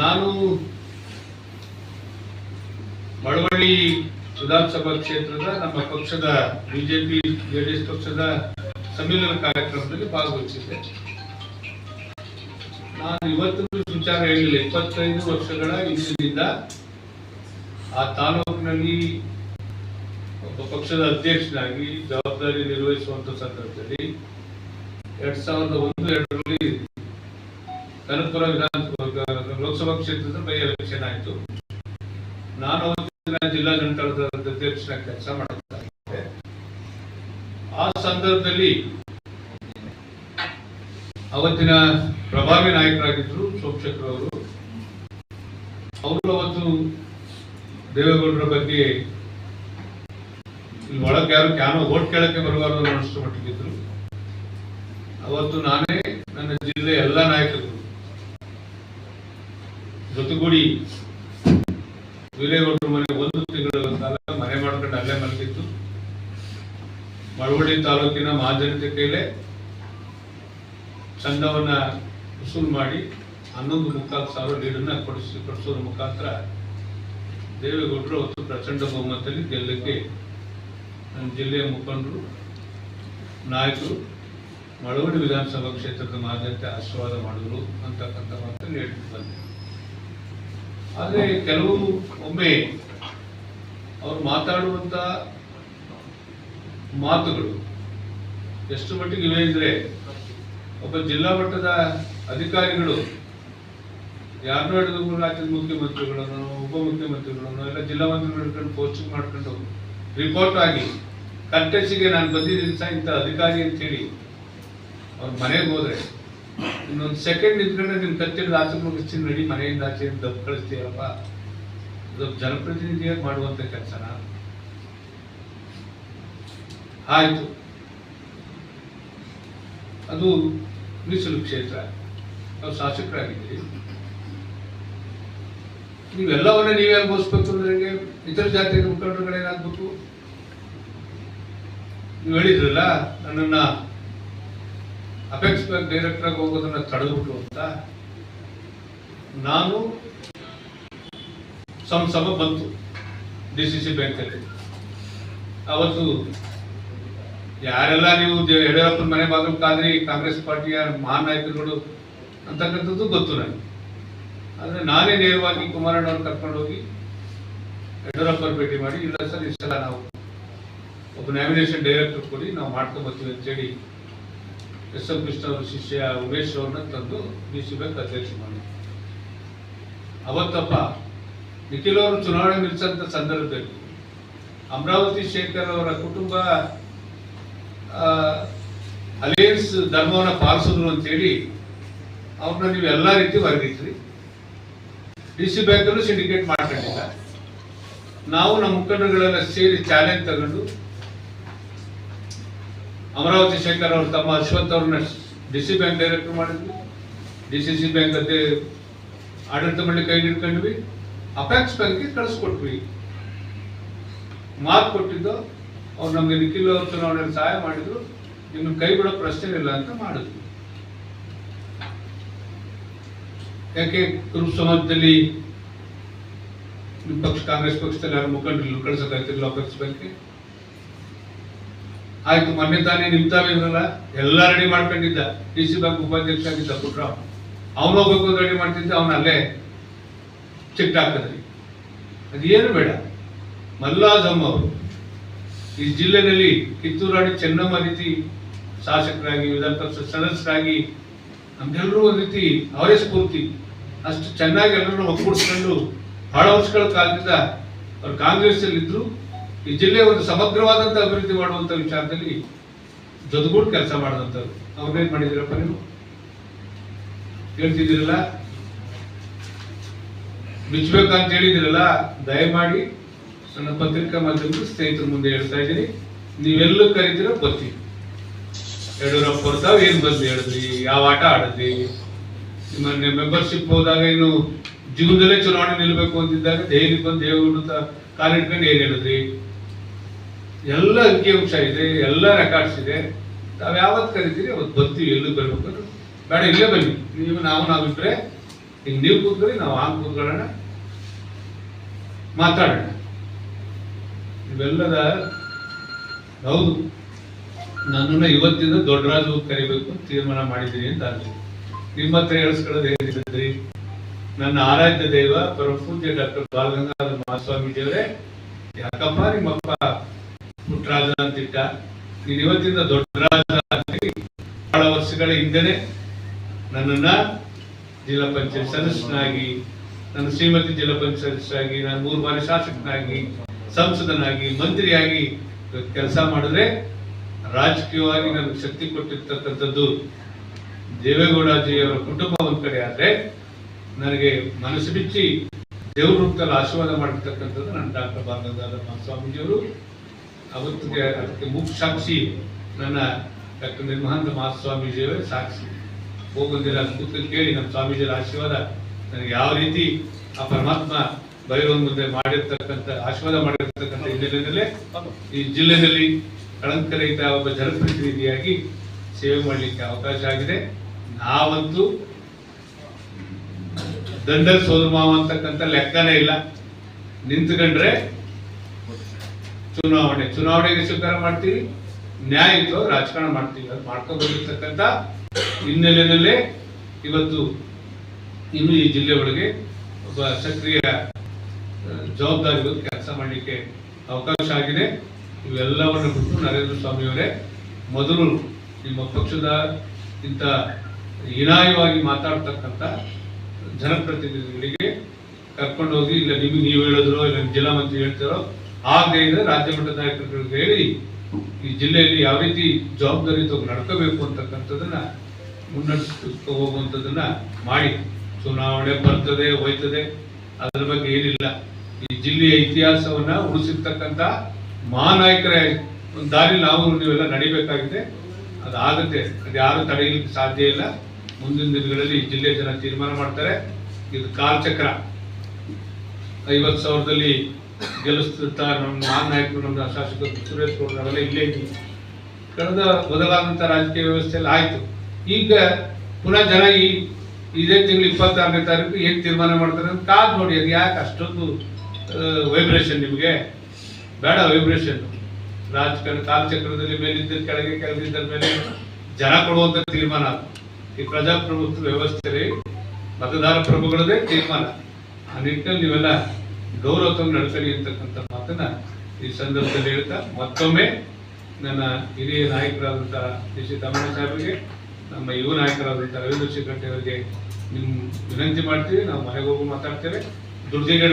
ನಾನು ಮಳವಳ್ಳಿ ವಿಧಾನಸಭಾ ಕ್ಷೇತ್ರದ ನಮ್ಮ ಪಕ್ಷದ ಬಿಜೆಪಿ ಜೆಡಿಎಸ್ ಪಕ್ಷದ ಸಮ್ಮೇಳನ ಕಾರ್ಯಕ್ರಮದಲ್ಲಿ ಭಾಗವಹಿಸಿದ್ದೆ. ನಾನು ಇವತ್ತು ವಿಚಾರ ಹೇಳಿಲ್ಲ. 25 ವರ್ಷಗಳ ಹಿಂದಿನಿಂದ ಆ ತಾಲೂಕಿನಲ್ಲಿ ಒಬ್ಬ ಪಕ್ಷದ ಅಧ್ಯಕ್ಷನಾಗಿ ಜವಾಬ್ದಾರಿ ನಿರ್ವಹಿಸುವಂತ ಸಂದರ್ಭದಲ್ಲಿ 2001-2ರಲ್ಲಿ ಕನಕಪುರ ವಿಧಾನಸಭಾ ಲೋಕಸಭಾ ಕ್ಷೇತ್ರದ ಬೈ ಎಲೆಕ್ಷನ್ ಆಯಿತು. ನಾನು ಅವತ್ತಿನ ಜಿಲ್ಲಾ ಜನತಾದಳದ ಅಧ್ಯಕ್ಷನಾಗಿ ಕೆಲಸ ಮಾಡ್ತಾ ಇದ್ದೆ. ಆ ಸಂದರ್ಭದಲ್ಲಿ ಅವತ್ತಿನ ಪ್ರಭಾವಿ ನಾಯಕರಾಗಿದ್ದರು ಸೋಮಶೇಖರ್ ಅವರು. ಅವತ್ತು ದೇವೇಗೌಡರ ಬಗ್ಗೆ ಇಲ್ಲಿ ಒಳಗೆ ಯಾರು ಓಟ್ ಕೇಳಕ್ಕೆ ಬರಬಾರದು ಅನ್ನೋಷ್ಟು ಮಟ್ಟಿಗಿದ್ರು. ಅವತ್ತು ನಾನೇ ನನ್ನ ಜಿಲ್ಲೆಯ ಎಲ್ಲ ನಾಯಕರು ಜೊತೆಗೂಡಿ ವೀರೇಗೌಡರ ಮನೆ 1 ತಿಂಗಳ ಕಾಲ ಮನೆ ಮಾಡ್ಕೊಂಡು ಅಲ್ಲೇ ಮಲಗಿದ್ದು. ಮಳವಳ್ಳಿ ತಾಲೂಕಿನ ಮಹಾಜನತೆ ಕೈಲೇ ಚಂದವನ್ನ ವಸೂಲು ಮಾಡಿ 11,15,000 ಲೀಡನ್ನ ಕೊಡಿಸೋದ್ರ ಮುಖಾಂತರ ದೇವೇಗೌಡರು ಅವತ್ತು ಪ್ರಚಂಡ ಬಹುಮತದಲ್ಲಿ ಗೆಲ್ಲಕ್ಕೆ ನನ್ನ ಜಿಲ್ಲೆಯ ಮುಖಂಡರು ನಾಯಕರು ಮಳವಳ್ಳಿ ವಿಧಾನಸಭಾ ಕ್ಷೇತ್ರದ ಮಹಾಜನತೆ ಆಶೀರ್ವಾದ ಮಾಡಿದ್ರು ಅಂತಕ್ಕಂಥ ಮಾತನ್ನು ಹೇಳ್ತಿದ್ದು ಬಂದೆ. ಆದರೆ ಕೆಲವು ಒಮ್ಮೆ ಅವರು ಮಾತಾಡುವಂತ ಮಾತುಗಳು ಎಷ್ಟು ಮಟ್ಟಿಗೆ ಇವೆ ಅಂದ್ರೆ, ಒಬ್ಬ ಜಿಲ್ಲಾ ಮಟ್ಟದ ಅಧಿಕಾರಿಗಳು ಯಾರನ್ನೂ ಹಿಡಿದು ರಾಜ್ಯದ ಮುಖ್ಯಮಂತ್ರಿಗಳನ್ನು ಉಪಮುಖ್ಯಮಂತ್ರಿಗಳನ್ನು ಎಲ್ಲ ಜಿಲ್ಲಾ ಮಂತ್ರಿಗಳು ಪೋಸ್ಟಿಂಗ್ ಮಾಡ್ಕೊಂಡು ರಿಪೋರ್ಟ್ ಆಗಿ ಕಟ್ಟೆಸಿಗೆ ನಾನು ಬಂದಿದ್ದೀನಿ ಸಹ ಇಂಥ ಅಧಿಕಾರಿ ಅಂತೇಳಿ ಅವ್ರ ಮನೆಗೆ ಹೋದ್ರೆ ಇನ್ನೊಂದು ಸೆಕೆಂಡ್ ನಿಂತ್ಕೊಂಡ್ರೆ ನಿಮ್ ಕತ್ತಿರದ ಆಚೆ ಮುಗಿಸ್ತೀನಿ ನಡಿ ಮನೆಯಿಂದ ಆಚೆ ದಬ್ಬ ಕಳಿಸ್ತೀರಪ್ಪ. ಇದೊಬ್ಬ ಜನಪ್ರತಿನಿಧಿಯಾಗಿ ಮಾಡುವಂತ ಕೆಲಸನ ಆಯ್ತು. ಅದು ಮೀಸಲು ಕ್ಷೇತ್ರ, ನಾವು ಶಾಸಕರಾಗಿದ್ದೀವಿ. ನೀವೆಲ್ಲವನ್ನ ನೀವೇ ಅನುಭವಿಸ್ಬೇಕು ಅಂದ್ರೆ ಇತರ ಜಾತಿಯ ಮುಖಂಡರುಗಳೇನಾಗ್ಬೇಕು? ನೀವು ಹೇಳಿದ್ರಲ್ಲ ನನ್ನನ್ನ ಅಪೆಕ್ಸ್ ಬ್ಯಾಂಕ್ ಡೈರೆಕ್ಟರ್ ಆಗಿ ಹೋಗೋದನ್ನ ತಡೆದ್ಬಿಟ್ರು ಅಂತ. ನಾನು ಸಮ ಬಂತು DCC ಬ್ಯಾಂಕಲ್ಲಿ. ಅವತ್ತು ಯಾರೆಲ್ಲ ನೀವು ಯಡಿಯೂರಪ್ಪನ ಮನೆ ಬಾಗಿಲು ಕಾದ್ರಿ ಕಾಂಗ್ರೆಸ್ ಪಾರ್ಟಿಯ ಮಹಾನ್ ನಾಯಕರುಗಳು ಅಂತಕ್ಕಂಥದ್ದು ಗೊತ್ತು ನನಗೆ. ಆದರೆ ನಾನೇ ನೇರವಾಗಿ ಕುಮಾರಣ್ಣವ್ರು ಕರ್ಕೊಂಡು ಹೋಗಿ ಯಡಿಯೂರಪ್ಪರ ಭೇಟಿ ಮಾಡಿ, ಇಲ್ಲ ಸರ್ ಈ ಸಲ ನಾವು ಒಬ್ಬ ನ್ಯಾಮಿನೇಷನ್ ಡೈರೆಕ್ಟರ್ ಕೊಡಿ, ನಾವು ಮಾಡ್ಕೊಂಡು ಬರ್ತೀವಿ ಅಂತೇಳಿ SM ಕೃಷ್ಣ ಅವರ ಶಿಷ್ಯ ಉಮೇಶ್ ಅವ್ರನ್ನ ತಂದು DC ಬ್ಯಾಂಕ್ ಅಧ್ಯಕ್ಷ ಮಾಡಿ. ಅವತ್ತಪ್ಪ ನಿಖಿಲ್ ಅವರು ಚುನಾವಣೆ ನಿಲ್ಲಿಸಂತ ಸಂದರ್ಭದಲ್ಲಿ ಅಮರಾವತಿ ಶೇಖರ್ ಅವರ ಕುಟುಂಬ ಅಲಯನ್ಸ್ ಧರ್ಮವನ್ನ ಪಾಲಿಸಿದ್ರು ಅಂತೇಳಿ ಅವ್ರನ್ನ ನೀವು ಎಲ್ಲಾ ರೀತಿ ವರ್ಗಿಸ್ರಿ. DC ಬ್ಯಾಂಕಲ್ಲೂ ಸಿಂಡಿಕೇಟ್ ಮಾಡ್ಕೊಂಡಿಲ್ಲ. ನಾವು ನಮ್ಮ ಮುಖಂಡರುಗಳೆಲ್ಲ ಸೇರಿ ಚಾಲೆಂಜ್ ತಗೊಂಡು ಅಮರಾವತಿ ಶೇಖರ್ ಅವರು ತಮ್ಮ ಅಶ್ವಥ್ ಅವ್ರನ್ನ DC ಬ್ಯಾಂಕ್ ಡೈರೆಕ್ಟರ್ ಮಾಡಿದ್ವಿ. DCC ಬ್ಯಾಂಕ್ ಅದೇ ಆಡಳಿತ ಮಂಡಳಿ ಕೈ ಹಿಡ್ಕೊಂಡ್ವಿ. ಅಪೆಕ್ಸ್ ಬ್ಯಾಂಕ್ಗೆ ಕಳಿಸ್ಕೊಟ್ವಿ. ಮಾತು ಕೊಟ್ಟಿದ್ದು ಅವ್ರು ನಮ್ಗೆ ನಿಖಿಲ್ ಅವ್ರ ಚುನಾವಣೆಯಲ್ಲಿ ಸಹಾಯ ಮಾಡಿದ್ರು, ನಿಮ್ಗೆ ಕೈ ಬಿಡೋ ಪ್ರಶ್ನೆ ಇಲ್ಲ ಅಂತ ಮಾಡಿದ್ವಿ. ಯಾಕೆ ಕುರುಬ ಸಮಾಜದಲ್ಲಿ ನಿಮ್ಮ ಪಕ್ಷ ಕಾಂಗ್ರೆಸ್ ಪಕ್ಷದಲ್ಲಿ ಯಾರು ಮುಖಂಡರು ಕಳ್ಸಕ್ಕಾಗ್ತಿರ್ಲಿಲ್ಲ ಅಪೆಕ್ಸ್ ಬ್ಯಾಂಕ್ಗೆ? ಆಯ್ತು, ಮೊನ್ನೆ ತಾನೇ ನಿಮ್ತಾವೆ ಇರಲ್ಲ ಎಲ್ಲ ರೆಡಿ ಮಾಡ್ಕೊಂಡಿದ್ದ. DC ಬ್ಯಾಂಕ್ ಉಪಾಧ್ಯಕ್ಷ ಆಗಿದ್ದ ಪುಟ್ರಾವ್, ಅವನು ಹೋಗ್ಬೇಕು ರೆಡಿ ಮಾಡ್ತಿದ್ದ. ಅವನ ಅಲ್ಲೇ ಚಿಕ್ಕ ಹಾಕಿದ್ರಿ. ಅದೇನು ಬೇಡ. ಮಲ್ಲಾಜಮ್ಮ ಅವರು ಈ ಜಿಲ್ಲೆಯಲ್ಲಿ ಕಿತ್ತೂರಾಣಿ ಚೆನ್ನಮ್ಮ ರೀತಿ ಶಾಸಕರಾಗಿ ವಿಧಾನ ಪರಿಷತ್ ಸದಸ್ಯರಾಗಿ ನಮ್ಗೆಲ್ಲರೂ ಒಂದು ರೀತಿ ಅವರೇ ಸ್ಫೂರ್ತಿ. ಅಷ್ಟು ಚೆನ್ನಾಗಿ ಎಲ್ಲರೂ ಒಗ್ಗೂಡಿಸ್ಕೊಂಡು ಬಹಳ ವರ್ಷಗಳ ಕಾಲದಿಂದ ಅವ್ರು ಕಾಂಗ್ರೆಸ್ ಅಲ್ಲಿ ಇದ್ರು. ಈ ಜಿಲ್ಲೆ ಒಂದು ಸಮಗ್ರವಾದಂತ ಅಭಿವೃದ್ಧಿ ಮಾಡುವಂತ ವಿಚಾರದಲ್ಲಿ ಜೊತೆಗೂಡು ಕೆಲಸ ಮಾಡಿದಂಥವ್ರು. ಅವ್ರನ್ನೇನ್ ಮಾಡಿದಿರಪ್ಪ ನೀವು ಹೇಳ್ತಿದ್ದೀರಲ್ಲ, ಬಿಚ್ಚಬೇಕಂತ ಹೇಳಿದಿರಲ್ಲ. ದಯಮಾಡಿ ನನ್ನ ಪತ್ರಿಕಾ ಮಾಧ್ಯಮದ ಸ್ನೇಹಿತರ ಮುಂದೆ ಹೇಳ್ತಾ ಇದ್ದೀನಿ, ನೀವೆಲ್ಲೂ ಕರೀತಿರೋ ಬರ್ತೀವಿ. ಯಡಿಯೂರಪ್ಪ ಬರ್ತಾವ್ ಏನ್ ಬಂದು ಹೇಳಿದ್ರಿ, ಯಾವ ಆಟ ಆಡಿದ್ರಿ, ನಿಮ್ಮ ಮೆಂಬರ್ಶಿಪ್ ಹೋದಾಗ ಇನ್ನು ಜೀವನದಲ್ಲೇ ಚುನಾವಣೆ ನಿಲ್ಬೇಕು ಅಂತಿದ್ದಾಗ ದೆಹಲಿ ಬಂದು ದೇವೇಗೌಡ ಕಾಲಿಟ್ಕೊಂಡು ಏನ್ ಹೇಳಿದ್ರಿ, ಎಲ್ಲ ಅಂಕಿಅಂಶ ಇದೆ, ಎಲ್ಲ ರೆಕಾರ್ಡ್ಸ್ ಇದೆ. ತಾವ್ ಯಾವತ್ತು ಕರಿತೀರಿ ಅವತ್ತು ಬರ್ತೀವಿ. ಎಲ್ಲೂ ಬರ್ಬೇಕು ಬೇಡ ಇಲ್ಲೇ ಬನ್ನಿ, ನಾವಿದ್ರೆ ಈಗ ನೀವು ಕೂತ್ಕೊಳ್ಳಿ, ನಾವು ಹಂಗೆ ಕೂತ್ಕೊಳ್ಳೋಣ, ಮಾತಾಡೋಣ. ಇವೆಲ್ಲದ ಹೌದು, ನನ್ನನ್ನು ಇವತ್ತಿಂದ ದೊಡ್ಡರಾಜು ಕರಿಬೇಕು ತೀರ್ಮಾನ ಮಾಡಿದ್ದೀನಿ ಅಂತ ಅನ್ಲಿ. ನಿಮ್ಮ ಹತ್ರ ಹೇಳಿಸ್ಕೊಳ್ಳೋದು ಹೇಳಿದ್ರಿ, ನನ್ನ ಆರಾಧ್ಯ ದೈವ ಪರಮಪೂಜ್ಯ ಡಾಕ್ಟರ್ ಬಾಲಗಂಗಾಧರ ಮಹಾಸ್ವಾಮೀಜಿಯವರೇ, ಯಾಕಪ್ಪ ನಿಮ್ಮಪ್ಪ ಪುಟ್ಟರಾಜ ಅಂತಿಟ್ಟ, ನೀನು ಇವತ್ತಿಂದ ದೊಡ್ಡರಾಜ ಬಹಳ ವರ್ಷಗಳ ಹಿಂದೆನೆ ನನ್ನನ್ನ ಜಿಲ್ಲಾ ಪಂಚಾಯತ್ ಸದಸ್ಯನಾಗಿ, ನನ್ನ ಶ್ರೀಮತಿ ಜಿಲ್ಲಾ ಪಂಚಾಯತ್ ಸದಸ್ಯರಾಗಿ, ನಾನು 3 ಬಾರಿ ಶಾಸಕನಾಗಿ, ಸಂಸದನಾಗಿ, ಮಂತ್ರಿಯಾಗಿ ಕೆಲಸ ಮಾಡಿದ್ರೆ ರಾಜಕೀಯವಾಗಿ ನನಗೆ ಶಕ್ತಿ ಕೊಟ್ಟಿರ್ತಕ್ಕಂಥದ್ದು ದೇವೇಗೌಡಜಿಯವರ ಕುಟುಂಬ ಒಂದ್ ಕಡೆ ಆದ್ರೆ, ನನಗೆ ಮನಸ್ಸು ಬಿಚ್ಚಿ ದೇವ್ರ ರೂಪದಲ್ಲಿ ಆಶೀರ್ವಾದ ಮಾಡಿರ್ತಕ್ಕಂಥದ್ದು ನನ್ನ ಡಾಕ್ಟರ್ ಬಾಲಗಂಗಾಧರ ಮಹಾಸ್ವಾಮೀಜಿಯವರು. ಅವತ್ತಿಗೆ ಅದಕ್ಕೆ ಮುಖ್ಯ ಸಾಕ್ಷಿ ನನ್ನ ಡಾಕ್ಟರ್ ನಿರ್ಮಹಾಂತ ಮಹಾಸ್ವಾಮೀಜಿಯವರೇ ಸಾಕ್ಷಿ. ಹೋಗೊಂದಿಲ್ಲ ಕೂತು ಕೇಳಿ ನಮ್ಮ ಸ್ವಾಮೀಜಿಯವರ ಆಶೀರ್ವಾದ ನನಗೆ ಯಾವ ರೀತಿ ಆ ಪರಮಾತ್ಮ ಭೈರವನ ಮುಂದೆ ಮಾಡಿರ್ತಕ್ಕಂಥ ಆಶೀರ್ವಾದ ಮಾಡಿರ್ತಕ್ಕಂಥ ಹಿನ್ನೆಲೆಯಲ್ಲೇ ಈ ಜಿಲ್ಲೆಯಲ್ಲಿ ಕಳಂಕರಹಿತ ಒಬ್ಬ ಜನಪ್ರತಿನಿಧಿಯಾಗಿ ಸೇವೆ ಮಾಡಲಿಕ್ಕೆ ಅವಕಾಶ ಆಗಿದೆ. ನಾವಂತೂ ದಂಡಲ್ ಸೋದರ ಮಾವ ಅಂತಕ್ಕಂಥ ಲೆಕ್ಕನೇ ಇಲ್ಲ. ನಿಂತ್ಕೊಂಡ್ರೆ ಚುನಾವಣೆಗೆ ಸ್ವೀಕಾರ ಮಾಡ್ತೀವಿ, ನ್ಯಾಯಯುತ ರಾಜಕಾರಣ ಮಾಡ್ತೀವಿ. ಅದು ಮಾಡ್ಕೊಂಡು ಬಂದಿರ್ತಕ್ಕಂಥ ಹಿನ್ನೆಲೆಯಲ್ಲೇ ಇವತ್ತು ಇನ್ನು ಈ ಜಿಲ್ಲೆ ಒಳಗೆ ಒಬ್ಬ ಸಕ್ರಿಯ ಜವಾಬ್ದಾರಿಗಳು ಕೆಲಸ ಮಾಡಲಿಕ್ಕೆ ಅವಕಾಶ ಆಗಿದೆ. ಇವೆಲ್ಲವನ್ನು ಬಿಟ್ಟು ನರೇಂದ್ರ ಸ್ವಾಮಿಯವರೇ, ಮೊದಲು ನಿಮ್ಮ ಪಕ್ಷದ ಇಂಥ ಹೀನಾಯವಾಗಿ ಮಾತಾಡ್ತಕ್ಕಂಥ ಜನಪ್ರತಿನಿಧಿಗಳಿಗೆ ಕರ್ಕೊಂಡೋಗಿ, ಇಲ್ಲ ನಿಮಗೆ ನೀವು ಹೇಳಿದ್ರು, ಇಲ್ಲ ಜಿಲ್ಲಾ ಮಂತ್ರಿ ಹೇಳ್ತಾರೋ, ಆಗದೆ ಇದ್ರೆ ರಾಜ್ಯ ಮಟ್ಟದ ನಾಯಕರುಗಳಿಗೆ ಹೇಳಿ ಈ ಜಿಲ್ಲೆಯಲ್ಲಿ ಯಾವ ರೀತಿ ಜವಾಬ್ದಾರಿಯುತವಾಗಿ ನಡ್ಕೋಬೇಕು ಅಂತಕ್ಕಂಥದ್ದನ್ನ ಮುನ್ನಡೆಸ್ಕೊ ಹೋಗುವಂಥದ್ದನ್ನ ಮಾಡಿ. ಚುನಾವಣೆ ಬರ್ತದೆ ಹೋಯ್ತದೆ, ಅದ್ರ ಬಗ್ಗೆ ಏನಿಲ್ಲ. ಈ ಜಿಲ್ಲೆಯ ಇತಿಹಾಸವನ್ನ ಉಳಿಸಿರ್ತಕ್ಕಂಥ ಮಹಾನಾಯಕರ ಒಂದು ದಾರಿ ನಾವು ನೀವೆಲ್ಲ ನಡಿಬೇಕಾಗಿದೆ. ಅದಾಗುತ್ತೆ, ಅದು ಯಾರು ತಡೆಯಲಿಕ್ಕೆ ಸಾಧ್ಯ ಇಲ್ಲ. ಮುಂದಿನ ದಿನಗಳಲ್ಲಿ ಈ ಜಿಲ್ಲೆಯ ಜನ ತೀರ್ಮಾನ ಮಾಡ್ತಾರೆ. ಇದು ಕಾಲಚಕ್ರ. 50,000ದಲ್ಲಿ ಗೆಲ್ಲಿಸ್ತಾ ನಮ್ಮ ಮಹಾನಾಯಕರು, ನಮ್ಮ ಶಾಸಕರು ಸುರೇಶ್ ಗೌಡ ನಾವೆಲ್ಲ ಇಲ್ಲೇ ಇದ್ದೀವಿ. ಕಳೆದ ಬದಲಾದಂಥ ರಾಜಕೀಯ ವ್ಯವಸ್ಥೆಯಲ್ಲಿ ಆಯ್ತು. ಈಗ ಪುನಃ ಜನ ಇದೇ ತಿಂಗಳು 26ನೇ ತಾರೀಕು ಏನ್ ತೀರ್ಮಾನ ಮಾಡ್ತಾರೆ ಅಂತ ಕಾದ್ ನೋಡಿ. ಅದು ಯಾಕೆ ಅಷ್ಟೊಂದು ವೈಬ್ರೇಷನ್? ನಿಮಗೆ ಬೇಡ ವೈಬ್ರೇಷನ್. ರಾಜಕಾರಣ ಕಾಲಚಕ್ರದಲ್ಲಿ ಮೇಲಿದ್ದ ಕೆಳಗೆ, ಕೆಳಗಿದ್ದ ಮೇಲೆ ಜನ ಕೊಡುವಂತ ತೀರ್ಮಾನ. ಈ ಪ್ರಜಾಪ್ರಭುತ್ವ ವ್ಯವಸ್ಥೆಯಲ್ಲಿ ಮತದಾರ ಪ್ರಭುಗಳದೇ ತೀರ್ಮಾನ. ಆ ನಿಟ್ಟಿನಲ್ಲಿ ನೀವೆಲ್ಲ ಗೌರವವನ್ನು ನಡ್ಕೊಳ್ಳಿ ಅಂತಕ್ಕಂಥ ಮಾತನ್ನ ಈ ಸಂದರ್ಭದಲ್ಲಿ ಹೇಳ್ತಾ, ಮತ್ತೊಮ್ಮೆ ನನ್ನ ಹಿರಿಯ ನಾಯಕರಾದಂತಹ ಡಿ.ಸಿ. ತಮ್ಮಣ್ಣ ಸಾಹೇಬರಿಗೆ, ನಮ್ಮ ಯುವ ನಾಯಕರಾದಂತಹ ರವೀಂದ್ರ ಶಿಖಂಠಿ ಅವರಿಗೆ ವಿನಂತಿ ಮಾಡ್ತೀವಿ. ನಾವು ಮನೆಗೆ ಹೋಗಿ ಮಾತಾಡ್ತೇವೆ. ದುರ್ದಿಗೆ